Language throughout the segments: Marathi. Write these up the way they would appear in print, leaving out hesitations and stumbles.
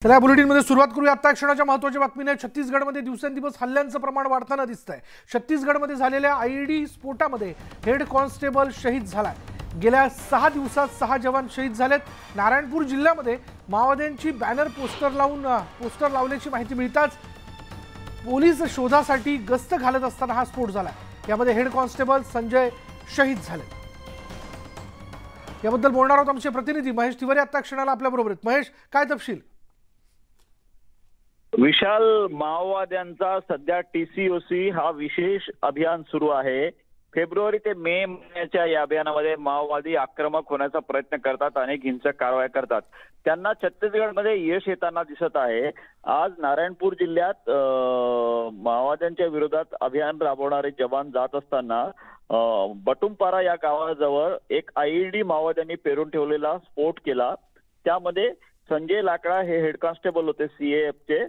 चला या बुलेटिनमध्ये सुरुवात करूया आता क्षणाच्या महत्त्वाच्या बातमीने। छत्तीसगडमध्ये दिवसेंदिवस हल्ल्यांचं प्रमाण वाढताना दिसतंय। छत्तीसगडमध्ये झालेल्या आयईडी स्फोटामध्ये हेड कॉन्स्टेबल शहीद झालाय। गेल्या 6 दिवसात 6 जवान शहीद झालेत। नारायणपूर जिल्ह्यामध्ये माओवाद्यांची बॅनर पोस्टर लावल्याची माहिती मिळताच पोलीस शोधासाठी गस्त घालत असताना हा स्फोट झाला। यामध्ये हेड कॉन्स्टेबल संजय शहीद झाले। याबद्दल बोलणार आहोत आमचे प्रतिनिधी महेश तिवारी आता क्षणाला आपल्या बरोबर आहेत। महेश, काय तपशील? विशाल, माओवाद्यांचा सध्या टीसीओसी हा विशेष अभियान सुरू आहे। फेब्रुवारी ते मे महिन्याच्या या अभियानामध्ये माओवादी आक्रमक होण्याचा प्रयत्न करतात, अनेक हिंसक कारवाया करतात। त्यांना छत्तीसगडमध्ये यश येताना दिसत आहे। आज नारायणपूर जिल्ह्यात माओवाद्यांच्या विरोधात अभियान राबवणारे जवान जात असताना बटुमपारा या गावाजवळ एक आयईडी माओवाद्यांनी पेरून ठेवलेला स्फोट केला। त्यामध्ये संजय लाकडा हे हेड कॉन्स्टेबल होते सीएएफचे।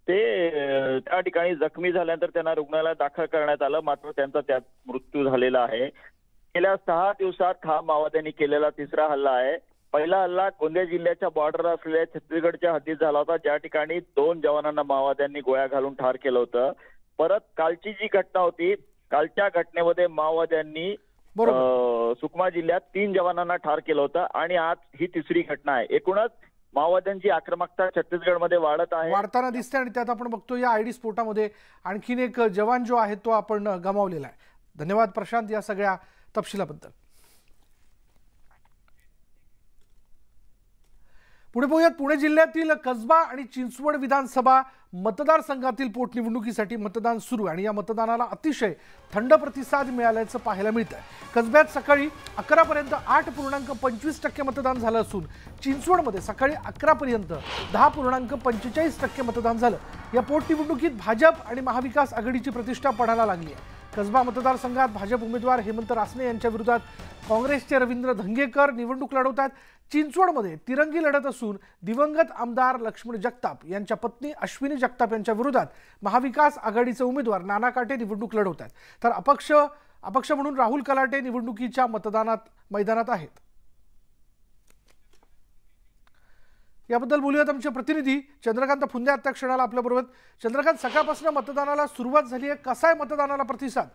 ते त्या ठिकाणी जखमी झाल्यानंतर त्यांना रुग्णालयात दाखल करण्यात आलं, मात्र त्यांचा त्यात मृत्यू झालेला आहे। गेल्या 6 दिवसात हा माओवाद्यांनी केलेला तिसरा हल्ला आहे। पहिला हल्ला गोंदिया जिल्ह्याच्या बॉर्डर असलेल्या छत्तीसगडच्या हद्दीत झाला होता, ज्या ठिकाणी 2 जवानांना माओवाद्यांनी गोळ्या घालून ठार केलं होतं। परत कालची जी घटना होती, कालच्या घटनेमध्ये माओवाद्यांनी सुकमा जिल्ह्यात 3 जवानांना ठार केलं होतं आणि आज ही तिसरी घटना आहे। एकूणच माओवाद्यांची आक्रमकता छत्तीसगडमध्ये वाढताना दिसते आणि त्यात आपण बघतो या आयडी स्फोटामध्ये आणखीन एक जवान जो आहे तो आपण गमावलेला आहे। धन्यवाद प्रशांत या सगळ्या तपशिलाबद्दल। पुढे पाहूयात पुणे जिल्ह्यातील कसबा आणि चिंचवड विधानसभा मतदारसंघातील पोटनिवडणुकीसाठी मतदान सुरू आहे आणि या मतदानाला अतिशय थंड प्रतिसाद मिळाल्याचं पाहायला मिळतंय। कसब्यात सकाळी 11 पर्यंत 8.25% मतदान झालं असून चिंचवडमध्ये सकाळी 11 पर्यंत 10.45% मतदान झालं। या पोटनिवडणुकीत भाजप आणि महाविकास आघाडीची प्रतिष्ठा पडायला लागली आहे। कसबा मतदारसंघात भाजप उमेदवार हेमंत रासने यांच्या विरोधात काँग्रेसचे रवींद्र धंगेकर निवडणूक लढवतात। चिंचवडमध्ये तिरंगी लढत असून दिवंगत आमदार लक्ष्मण जगताप यांच्या पत्नी अश्विनी जगताप यांच्या विरोधात महाविकास आघाडीचे उमेदवार नाना काटे निवडणूक लढवतात, तर अपक्ष म्हणून राहुल कलाटे निवडणुकीच्या मैदानात आहेत। याबद्दल बोलूयात आमचे प्रतिनिधी चंद्रकांत फुंदे आता क्षणाला आपल्या बरोबर। चंद्रकांत, सकाळपासून मतदानाला सुरुवात झाली आहे, कसा आहे मतदानाला प्रतिसाद?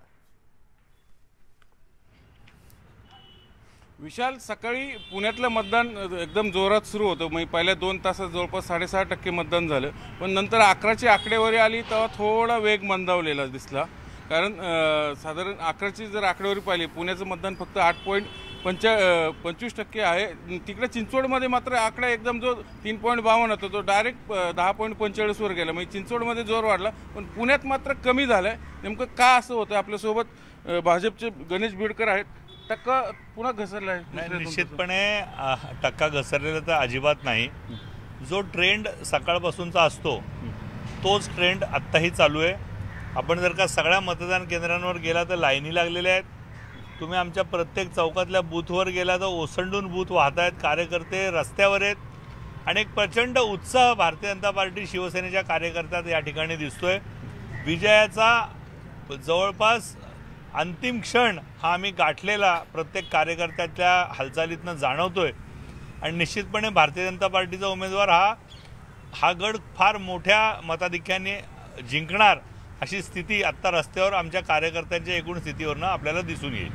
विशाल, सकाळी पुण्यातलं मतदान एकदम जोरात सुरू होतं। म्हणजे पहिल्या 2 तासात जवळपास 6.5% मतदान झालं, पण नंतर 11ची आकडेवारी आली तेव्हा थोडा वेग मंदावलेला दिसला। कारण साधारण 11ची जर आकडेवारी पाहिली, पुण्याचं मतदान फक्त 8.25% आहे। तिकडे चिंचवडमध्ये मात्र आकडा एकदम जो 3.52 होता तो डायरेक्ट 10.45 वर गेला। म्हणजे चिंचवडमध्ये जोर वाढला, पण पुण्यात मात्र कमी झालाय। नेमकं का असं होतं? आपल्यासोबत भाजपचे गणेश बिडकर आहेत। टक्का पुन्हा घसरला आहे? निश्चितपणे टक्का घसरलेला तर अजिबात नाही। जो ट्रेंड सकाळपासूनचा असतो तोच ट्रेंड आत्ताही चालू आहे। आपण जर का सगळ्या मतदान केंद्रांवर गेला तर लाईनी लागलेल्या आहेत। तुम्ही आमच्या प्रत्येक चौकातल्या बूथवर गेला तर ओसंडून बूथ वाहत आहेत, कार्यकर्ते रस्त्यावर आहेत आणि एक प्रचंड उत्साह भारतीय जनता पार्टी शिवसेनेच्या कार्यकर्त्यात या ठिकाणी दिसतोय। विजयाचा जवळपास अंतिम क्षण हा आम्ही गाठलेला प्रत्येक कार्यकर्त्याच्या हालचालीतनं जाणवतोय आणि निश्चितपणे भारतीय जनता पार्टीचा उमेदवार हा गड फार मोठ्या मताधिक्याने जिंकणार अशी स्थिती आत्ता रस्त्यावर आमच्या कार्यकर्त्यांच्या एकूण स्थितीवरनं आपल्याला दिसून येईल।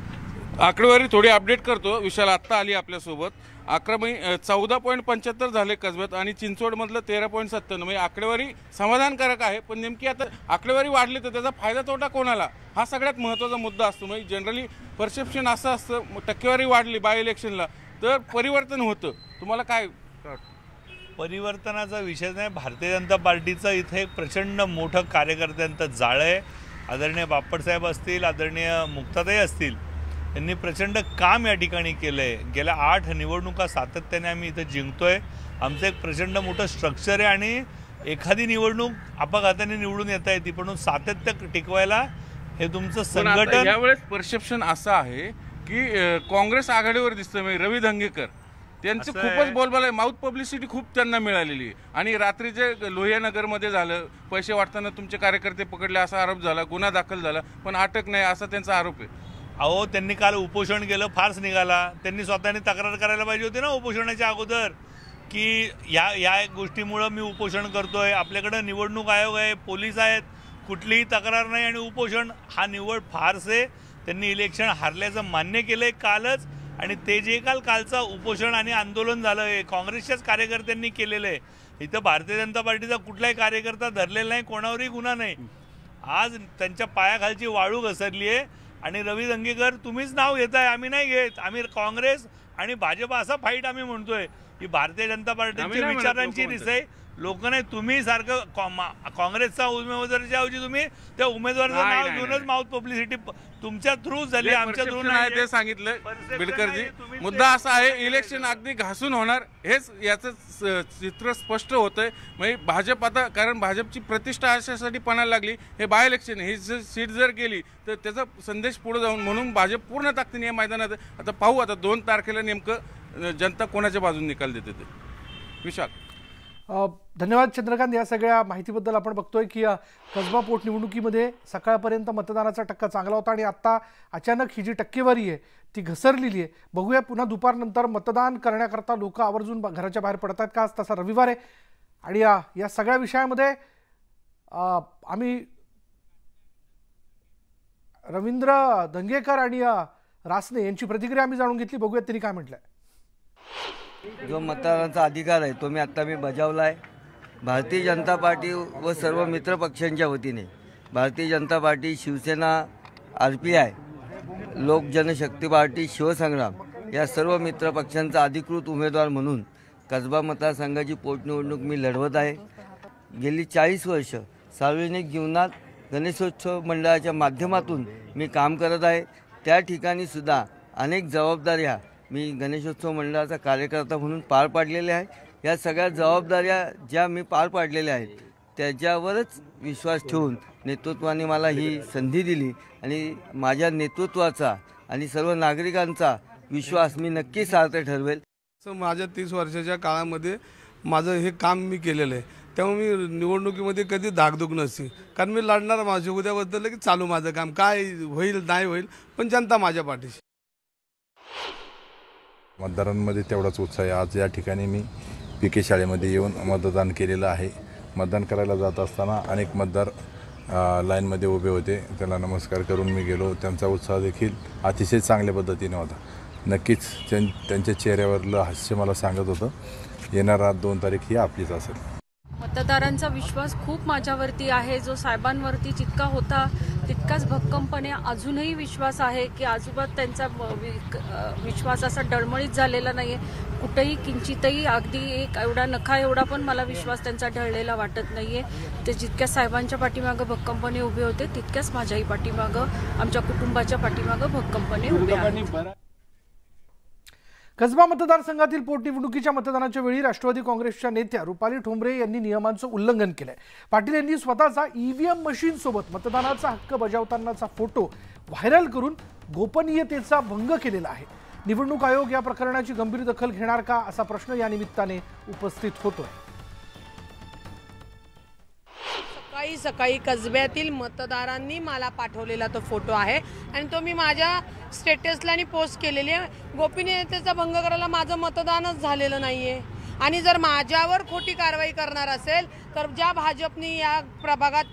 आकडेवारी थोडी अपडेट करतो विशाल, आत्ता आली आपल्यासोबत। 14.75 झाले कसब्यात आणि चिंचवडमधलं 13.57। म्हणजे आकडेवारी समाधानकारक आहे, पण नेमकी आता आकडेवारी वाढली तर त्याचा फायदा तोटा कोणाला, हा सगळ्यात महत्त्वाचा मुद्दा असतो। म्हणजे जनरली परसेप्शन असं असतं, टक्केवारी वाढली बाय इलेक्शनला तर परिवर्तन होतं। तुम्हाला काय परिवर्तनाचा विषय नाही, भारतीय जनता पार्टीचं इथे एक प्रचंड मोठं कार्यकर्त्यांचं जाळं आहे। आदरणीय बापटसाहेब असतील, आदरणीय मुक्ताताई असतील, यांनी प्रचंड काम या ठिकाणी केलं आहे। गेल्या 8 निवडणुका सातत्याने आम्ही इथं जिंकतोय। आमचं एक प्रचंड मोठं स्ट्रक्चर आहे आणि एखादी निवडणूक अपघाताने निवडून येता येते, पण सातत्य टिकवायला हे तुमचं संघटन। यावेळेस परसेप्शन असं आहे की काँग्रेस आघाडीवर दिसतं। म्हणजे रवी धंगेकर त्यांचं खूपच बोलबाला आहे, माउथ पब्लिसिटी खूप त्यांना मिळालेली आहे। आणि रात्रीचे लोहियानगरमध्ये झालं, पैसे वाटताना तुमचे कार्यकर्ते पकडले असा आरोप झाला, गुन्हा दाखल झाला, पण अटक नाही असा त्यांचा आरोप आहे। अहो, त्यांनी काल उपोषण केलं, फार्स निघाला। त्यांनी स्वतःने तक्रार करायला पाहिजे होती ना उपोषणाच्या अगोदर। की या गोष्टीमुळं मी उपोषण करतोय, आपल्याकडं निवडणूक आयोग आहे, पोलीस आहेत, कुठलीही तक्रार नाही आणि उपोषण हा निव्वळ फार्स आहे. त्यांनी इलेक्शन हारल्याचं मान्य केलंय कालच आणि ते जे कालचं उपोषण आणि आंदोलन झालं हे काँग्रेसच्याच कार्यकर्त्यांनी केलेलं आहे. इथं भारतीय जनता पार्टीचा कुठलाही कार्यकर्ता धरलेला नाही, कोणावरही गुन्हा नाही. आज त्यांच्या पायाखालची वाळू घसरली आहे आणि रवी दंगेकर तुम्हीच नाव घेताय, आम्ही नाही घेत. आम्ही काँग्रेस आणि भाजप असा फाईट आम्ही म्हणतोय की भारतीय जनता पार्टीची विचारांची दिसय लोक नाही. तुम्ही सारखं काँग्रेसचा उमेदवाराच्या ऐवजी तुम्ही त्या उमेदवाराचं नाव घेऊनच माउथ पब्लिसिटी तुमच्या थ्रू झाली, आमच्या थ्रू नाही. ते सांगितलं बिडकरजी. मुद्दा असा आहे, इलेक्शन अगदी घासून होणार हेच याचं चित्र स्पष्ट होतंय. म्हणजे भाजप आता, कारण भाजपची प्रतिष्ठा अशासाठी पणाला लागली, हे बाय इलेक्शन ही सीट जर गेली तर त्याचा संदेश पुढे जाऊन, म्हणून भाजप पूर्ण ताकदीने या मैदानात. आता पाहू आता 2 तारखेला नेमकं जनता कोणाच्या बाजूने निकाल देते ते. विशाल, धन्यवाद चंद्रकांत. या सगळ्या माहितीबद्दल आपण बघतोय की कसबा पोटनिवडणुकीमध्ये सकाळपर्यंत मतदानाचा टक्का चांगला होता आणि आता अचानक ही जी टक्केवारी आहे ती घसरलेली आहे. बघूया पुन्हा दुपारनंतर मतदान करण्याकरता लोक आवर्जून घराच्या बाहेर पडतात का. तसा रविवार आहे आणि या सगळ्या विषयामध्ये आम्ही रवींद्र दंगेकर आणि रासने यांची प्रतिक्रिया आम्ही जाणून घेतली. बघूयात त्यांनी काय म्हटलंय. जो मतदानाचा अधिकार आहे तो मी बजावला आहे. भारतीय जनता पार्टी व सर्व मित्र पक्षांच्या वतीने भारतीय जनता पार्टी, शिवसेना, RPI, लोक जनशक्ती पार्टी, शिवसंग्राम या सर्व मित्र पक्षांचा अधिकृत उमेदवार म्हणून कसबा मतदारसंघाची पोटनिवडणूक मी लढवत आहे. गेली 40 वर्ष सार्वजनिक जीवनात गणेशोत्सव मंडळाच्या माध्यमातून मी काम करत आहे. त्या ठिकाणी सुद्धा अनेक जबाबदाऱ्या मी गणेशोत्सव मंडळाचा कार्यकर्ता म्हणून पार पाडलेल्या आहे. या सगळ्या जबाबदाऱ्या ज्या मी पार पाडलेल्या आहेत त्याच्यावरच विश्वास ठेवून नेतृत्वाने मला ही संधी दिली आणि माझ्या नेतृत्वाचा आणि सर्व नागरिकांचा विश्वास मी नक्कीच सार्थ ठरवेल. माझ्या 30 वर्षाच्या काळामध्ये माझं हे काम मी केलेलं आहे, त्यामुळे मी निवडणुकीमध्ये कधी धाकधूक नसते. कारण मी लढणार माझ्या उद्याबद्दल की चालू माझं काम काय होईल नाही होईल, पण जनता माझ्या पाठीशी. मतदारांमध्ये तेवढाच उत्साह आहे. आज या ठिकाणी मी PK शाळेमध्ये येऊन मतदान केलेलं आहे. मतदान करायला जात असताना अनेक मतदार लाईनमध्ये उभे होते, त्यांना नमस्कार करून मी गेलो. त्यांचा उत्साह देखील अतिशय चांगल्या पद्धतीने होता. नक्कीच त्यांच्या चेहऱ्यावरलं हास्य मला सांगत होतं येणारा 2 तारीख ही आपलीच असेल. मतदारांचा विश्वास खूप माझ्यावरती आहे. जो साहेबांवरती जितका होता तितकाच भक्कमपणे अजूनही विश्वास आहे की अजिबात त्यांचा विश्वास असा डळमळीत झालेला नाही आहे. कुठेही किंचितही अगदी एक एवढा नखा एवढा पण मला विश्वास त्यांचा ढळलेला वाटत नाही आहे. ते जितक्या साहेबांच्या पाठीमागं भक्कमपणे उभे होते तितक्याच माझ्याही पाठीमागं, आमच्या कुटुंबाच्या पाठीमागं भक्कमपणे उभे आहेत. कसबा मतदारसंघातील पोटनिवडणुकीच्या मतदानाच्या वेळी राष्ट्रवादी काँग्रेसच्या नेत्या रुपाली ठोंबरे यांनी नियमांचं उल्लंघन केलंय. पाटील यांनी स्वतःचा EVM मशीन सोबत मतदानाचा हक्क बजावतानाचा फोटो व्हायरल करून गोपनीयतेचा भंग केलेला आहे. निवडणूक आयोग या प्रकरणाची गंभीर दखल घेणार का असा प्रश्न या निमित्ताने उपस्थित होतोय. सकाळी कसब्यातील मतदारांनी मला पाठवलेला तो फोटो आहे आणि तो मी माझ्या स्टेटसला आणि पोस्ट केलेली आहे. गोपनीयतेचा भंग करायला माझं मतदानच झालेलं नाहीये आणि जर माझ्यावर खोटी कारवाई करणार असेल तर ज्या भाजपने या प्रभागात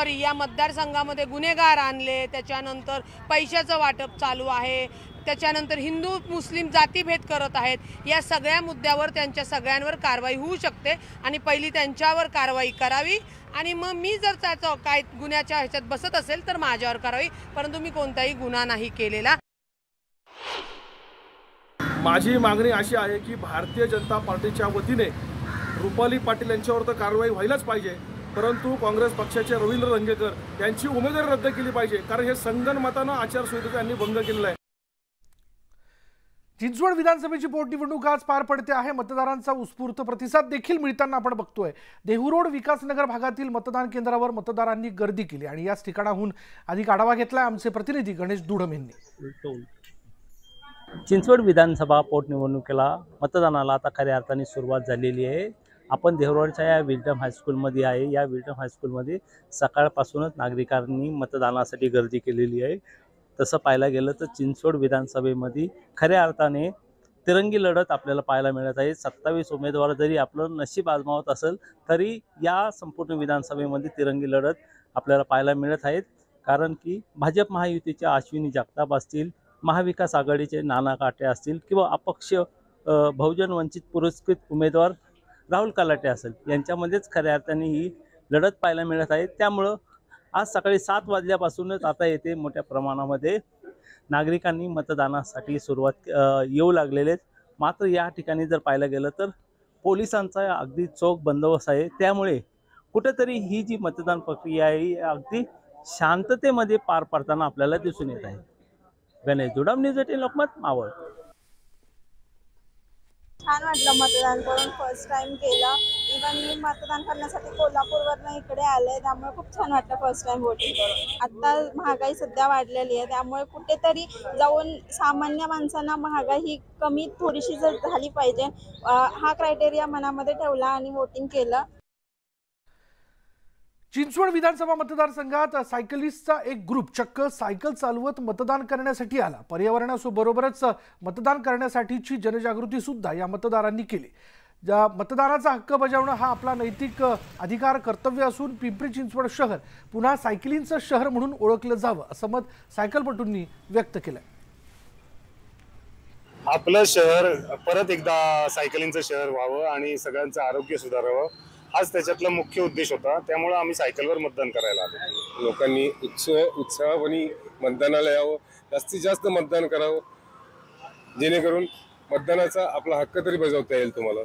या मतदारसंघामध्ये गुन्हेगार आणले, त्याच्यानंतर पैशाचं वाटप चालू आहे, त्याच्यानंतर हिंदू मुस्लिम जातीभेद करत आहेत, या सगळ्या मुद्द्यावर त्यांच्या सगळ्यांवर कारवाई होऊ शकते आणि पहिली त्यांच्यावर कारवाई करावी आणि मग मी जर त्याचं काय गुन्ह्याच्या ह्याच्यात बसत असेल तर माझ्यावर करावी, परंतु मी कोणताही गुन्हा नाही केलेला. माझी मागणी अशी आहे की भारतीय जनता पार्टीच्या वतीने रुपाली पाटील यांच्यावर तर कारवाई व्हायलाच पाहिजे, परंतु काँग्रेस पक्षाचे रवींद्र दंगेकर यांची उमेदवारी रद्द केली पाहिजे, कारण हे संगनमतानं आचारसंहितेचा यांनी भंग केलेला आहे. चिंचवड विधानसभेची पोटनिवडणूक आज पार पडते आहे. मतदारांचा उत्स्फूर्त प्रतिसाद देखील मिळताना आपण बघतोय. देहूरोड विकासनगर भागातील मतदान केंद्रावर मतदारांनी गर्दी केली आणि याच ठिकाणाहून अधिक आढावा घेतलाय आमचे प्रतिनिधी गणेश दुडम यांनी. चिंचवड विधानसभा पोटनिवडणुकीला मतदानाला आता खऱ्या अर्थाने सुरुवात झालेली आहे. आपण देहूरोडच्या या विल्डम हायस्कूलमध्ये आहे. या विल्डम हायस्कूलमध्ये सकाळपासूनच नागरिकांनी मतदानासाठी गर्दी केलेली आहे. तसं पाहायला गेलं तर चिंचवड विधानसभेमध्ये खऱ्या अर्थाने तिरंगी लढत आपल्याला पाहायला मिळत आहे। 27 उमेदवार जरी आपलं नशीब आजमावत असेल तरी या संपूर्ण विधानसभेमध्ये तिरंगी लढत आपल्याला पाहायला मिळत आहेत। कारण की भाजप महायुतीच्या अश्विनी जगताप असतील, महाविकास आघाडीचे नाना काटे असतील किंवा अपक्ष बहुजन वंचित पुरस्कृत उमेदवार राहुल कलाटे असेल, यांच्यामध्येच खऱ्या अर्थाने ही लढत पाहायला मिळत आहे। त्यामुळं आज सकाळी 7 वाजल्यापासूनच आता येथे मोठ्या प्रमाणामध्ये नागरिकांनी मतदानासाठी सुरुवात येऊ लागलेले आहेत। मात्र या ठिकाणी जर पाहायला गेलं तर पोलिसांचा अगदी चोख बंदोबस्त आहे। त्यामुळे कुठेतरी ही जी मतदान प्रक्रिया आहे ही अगदी शांततेमध्ये पार पडताना आपल्याला दिसून येत आहे। गणेश जुडाम, न्यूज 18 लोकमत, मावळ। छान वाटलं मतदान करून, फर्स्ट टाइम केलं। इवन मी मतदान करण्यासाठी कोल्हापूरवरनं इकडे आले, त्यामुळे खूप छान वाटलं फर्स्ट टाइम वोटिंग करून। आता महागाई सध्या वाढलेली आहे, त्यामुळे कुठेतरी जाऊन सामान्य माणसांना महागाई ही कमी थोडीशी जर झाली पाहिजे, हा क्रायटेरिया मनामध्ये ठेवला आणि वोटिंग केलं। चिंचवड विधानसभा मतदारसंघात सायकलिस्टचा एक ग्रुप चक्क सायकल चालवत मतदान करण्यासाठी आला। पर्यावरणाबरोबरच मतदान करण्यासाठीची जनजागृती सुद्धा या मतदारांनी केली। मतदानाचा हक्क बजावणं हा आपला नैतिक अधिकार कर्तव्य असून पिंपरी चिंचवड शहर पुन्हा सायकलिंगचं शहर म्हणून ओळखलं जावं असं मत सायकलपटूंनी व्यक्त केलं। आपलं शहर परत एकदा सायकलिंगचं शहर व्हावं आणि सगळ्यांचं आरोग्य सुधारावं हाच त्याच्यातला मुख्य उद्देश होता। त्यामुळे आम्ही सायकलवर मतदान करायला आलो। लोकांनी उत्साहाने मतदानाला यावं, जास्तीत जास्त मतदान करावं, जेणेकरून मतदानाचा आपला हक्क तरी बजावता येईल तुम्हाला।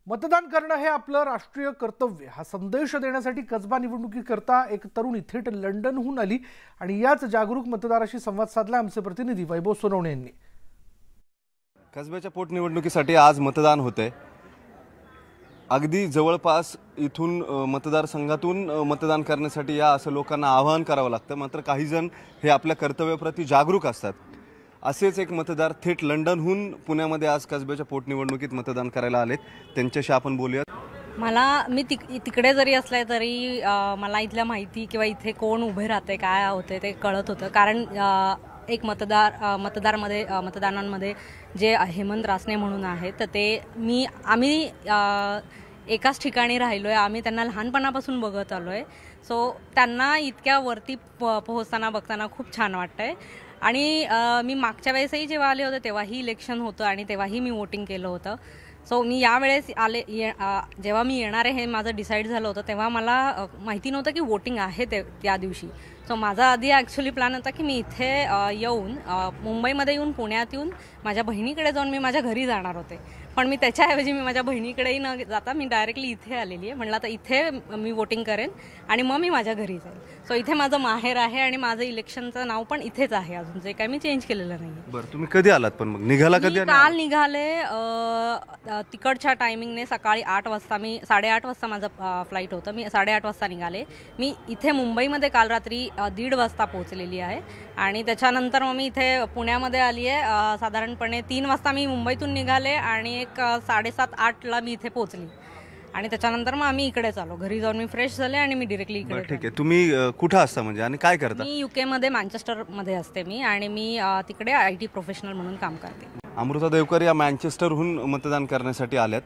मतदान करणं हे आपलं राष्ट्रीय कर्तव्य हा संदेश देण्यासाठी कसबा निवडणुकीकरता एक तरुणी थेट लंडनहून आली आणि याच जागरूक मतदाराशी संवाद साधला आमचे प्रतिनिधी वैभव सोनवणे यांनी। कसब्याच्या पोटनिवडणुकीसाठी आज मतदान होतंय। अगदी जवळपास इथून मतदारसंघातून मतदान करण्यासाठी या असं लोकांना आवाहन करावं लागतं। मात्र काही जण हे आपल्या कर्तव्याप्रती जागरूक असतात। असेच एक मतदार थेट लंडनहून पुण्यामध्ये आज कसब्याच्या पोटनिवडणुकीत मतदान करायला आलेत, त्यांच्याशी आपण बोलूयात। मी तिकडे जरी असले तरी मला इथल्या माहिती किंवा इथे कोण उभे राहते, काय होते ते कळत होतं। कारण एक मतदानांमध्ये जे हेमंत रासने म्हणून आहेत तर ते आम्ही एकाच ठिकाणी राहिलोय, आम्ही त्यांना लहानपणापासून बघत आलोय। सो त्यांना इतक्या वरती पोहोचताना बघताना खूप छान वाटतंय। आणि मी मागच्या वेळेसही जेव्हा आले होते तेव्हाही इलेक्शन होतं आणि तेव्हाही मी वोटिंग केलं होतं। सो मी यावेळेस जेव्हा मी येणार आहे हे माझं डिसाईड झालं होतं तेव्हा मला माहिती नव्हतं की वोटिंग आहे त्या दिवशी। सो माझा आधी ॲक्च्युली प्लॅन होता की मी इथे येऊन मुंबईमध्ये येऊन पुण्यात येऊन माझ्या बहिणीकडे जाऊन मी माझ्या घरी जाणार होते, पण मी त्याच्याऐवजी मी माझ्या बहिणीकडेही न जाता मी डायरेक्टली इथे आलेली आहे। म्हणलं आता इथे मी वोटिंग करेन आणि मग मी माझ्या घरी जाईल। सो इथे माझं माहेर आहे आणि माझं इलेक्शनचं नाव पण इथेच आहे, अजून जे काही मी चेंज केलेलं नाही। बरं, तुम्ही कधी आलात? पण मग निघाला कधी? काल निघाले तिकडच्या टायमिंगने सकाळी 8 वाजता, 8:30 वाजता माझं फ्लाईट होतं, मी 8:30 वाजता निघाले। मी इथे मुंबईमध्ये काल रात्री 1:30 वाजता पोहोचलेली आहे आणि त्याच्यानंतर मग मी इथे पुण्यामध्ये आली आहे। साधारणपणे 3 वाजता मी मुंबईतून निघाले आणि एक 7:30-8ला मी इथे पोहोचली आणि त्याच्यानंतर मग आम्ही इकडेच आलो। घरी जाऊन मी फ्रेश झाले आणि मी डिरेक्टली इकडे। ठीक आहे, तुम्ही कुठं असता म्हणजे आणि काय करता? मी UK मध्ये मँचेस्टरमध्ये असते मी आणि मी तिकडे IT प्रोफेशनल म्हणून काम करते। अमृता देवकर या मँचेस्टरहून मतदान करण्यासाठी आल्यात।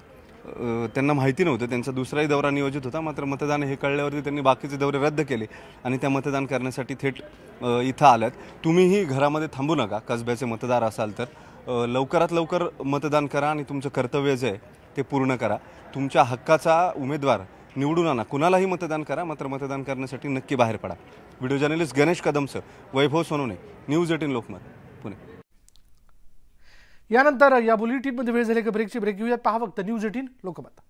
त्यांना माहिती नव्हतं, त्यांचा दुसराही दौरा नियोजित होता, मात्र मतदान हे कळल्यावरती त्यांनी बाकीचे दौरे रद्द केले आणि त्या मतदान करण्यासाठी थेट इथं आल्यात। तुम्हीही घरामध्ये थांबू नका, कसब्याचे मतदार असाल तर लवकरात लवकर मतदान करा आणि तुमचं कर्तव्य जे आहे ते पूर्ण करा। तुमच्या हक्काचा उमेदवार निवडून आणा, कुणालाही मतदान करा, मात्र मतदान करण्यासाठी नक्की बाहेर पडा। व्हिडिओ जर्नलिस्ट गणेश कदमसह वैभव सोनवणे, न्यूज 18 लोकमत, पुणे। यानंतर या बुलेटिनमध्ये वेळ झाली की ब्रेक घेऊयात। पहा फक्त न्यूज 18 लोकमत।